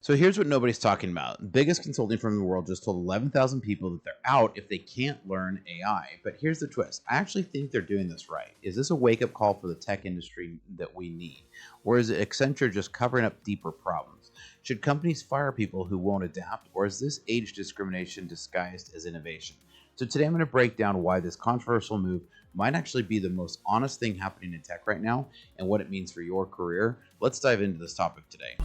So here's what nobody's talking about. Biggest consulting firm in the world just told 11,000 people that they're out if they can't learn AI. But here's the twist. I actually think they're doing this right. Is this a wake-up call for the tech industry that we need? Or is it Accenture just covering up deeper problems? Should companies fire people who won't adapt? Or is this age discrimination disguised as innovation? So today I'm going to break down why this controversial move might actually be the most honest thing happening in tech right now and what it means for your career. Let's dive into this topic today.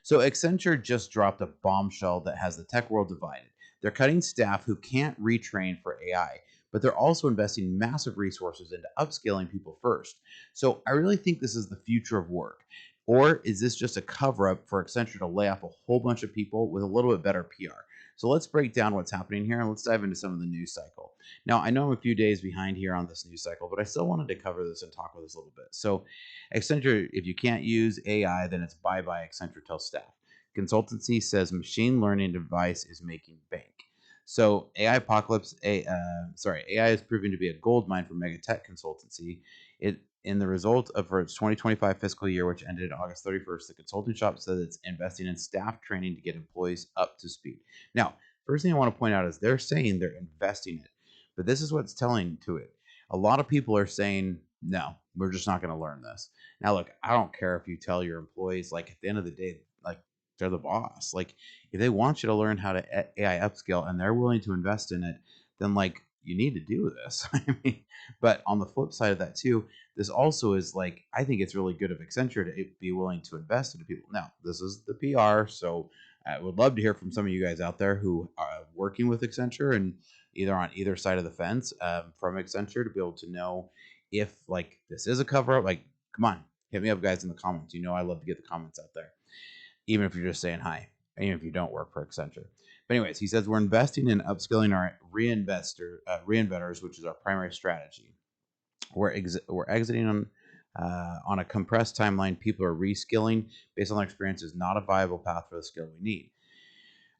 So Accenture just dropped a bombshell that has the tech world divided. They're cutting staff who can't retrain for AI, but they're also investing massive resources into upskilling people first. So I really think this is the future of work. Or is this just a cover up for Accenture to lay off a whole bunch of people with a little bit better PR? So let's break down what's happening here and let's dive into some of the news cycle. Now, I know I'm a few days behind here on this news cycle, but I still wanted to cover this and talk about this a little bit. So Accenture, if you can't use AI, then it's bye-bye Accenture tells staff. Consultancy says machine learning device is making bank. So AI apocalypse, AI is proving to be a gold mine for mega tech consultancy. It in the result of its 2025 fiscal year, which ended August 31st, the consulting shop says it's investing in staff training to get employees up to speed. Now, first thing I want to point out is they're saying they're investing it, but this is what's telling to it. A lot of people are saying, no, we're just not going to learn this. Now, look, I don't care if you tell your employees, like at the end of the day, like they're the boss. Like if they want you to learn how to AI upskill and they're willing to invest in it, then like you need to do this. I mean, but on the flip side of that too, this also is like I think it's really good of Accenture to be willing to invest into people. Now, this is the PR, so I would love to hear from some of you guys out there who are working with Accenture and either on either side of the fence from Accenture to be able to know if like this is a cover up. Like, come on, hit me up, guys, in the comments. You know, I love to get the comments out there, even if you're just saying hi, even if you don't work for Accenture. But anyways, he says we're investing in upskilling our reinventors, which is our primary strategy. We're exiting on a compressed timeline. People are reskilling based on their experience is not a viable path for the skill we need.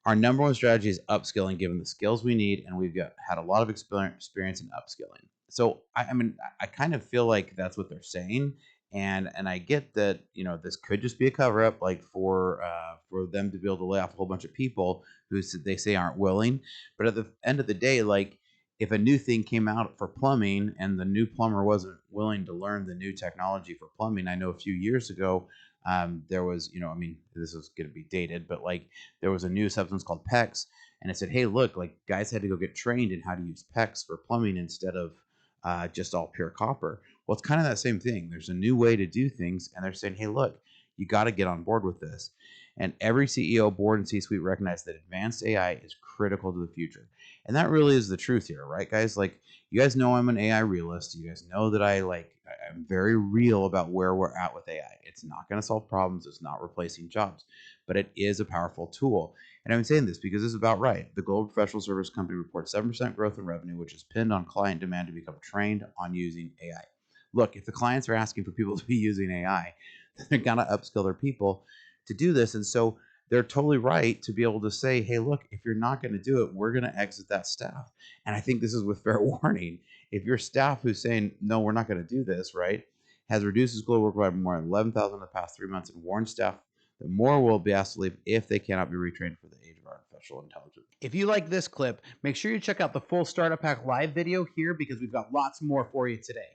Our number one strategy is upskilling, given the skills we need, and we've had a lot of experience in upskilling. So I mean, I kind of feel like that's what they're saying, and I get that this could just be a cover up, like for them to be able to lay off a whole bunch of people who they say aren't willing. But at the end of the day, like if a new thing came out for plumbing and the new plumber wasn't willing to learn the new technology for plumbing, I know a few years ago there was, I mean, this is going to be dated, but like there was a new substance called PEX, and it said, hey, look, like guys had to go get trained in how to use PEX for plumbing instead of just all pure copper. Well, it's kind of that same thing. There's a new way to do things, and they're saying, hey, look, you got to get on board with this. And every CEO, board, and C-suite recognize that advanced AI is critical to the future. And that really is the truth here, right, guys? Like, you guys know I'm an AI realist. You guys know that I'm very real about where we're at with AI. It's not going to solve problems. It's not replacing jobs, but it is a powerful tool. And I'm saying this because this is about right. The global professional service company reports 7% growth in revenue, which is pinned on client demand to become trained on using AI. Look, if the clients are asking for people to be using AI, they're going to upskill their people to do this. And so they're totally right to be able to say, hey, look, if you're not going to do it, we're going to exit that staff. And I think this is with fair warning. If your staff who's saying, no, we're not going to do this, right, has reduced his global work by more than 11,000 in the past 3 months and warned staff that more will be asked to leave if they cannot be retrained for the age of artificial intelligence. If you like this clip, make sure you check out the full Startup Hack live video here because we've got lots more for you today.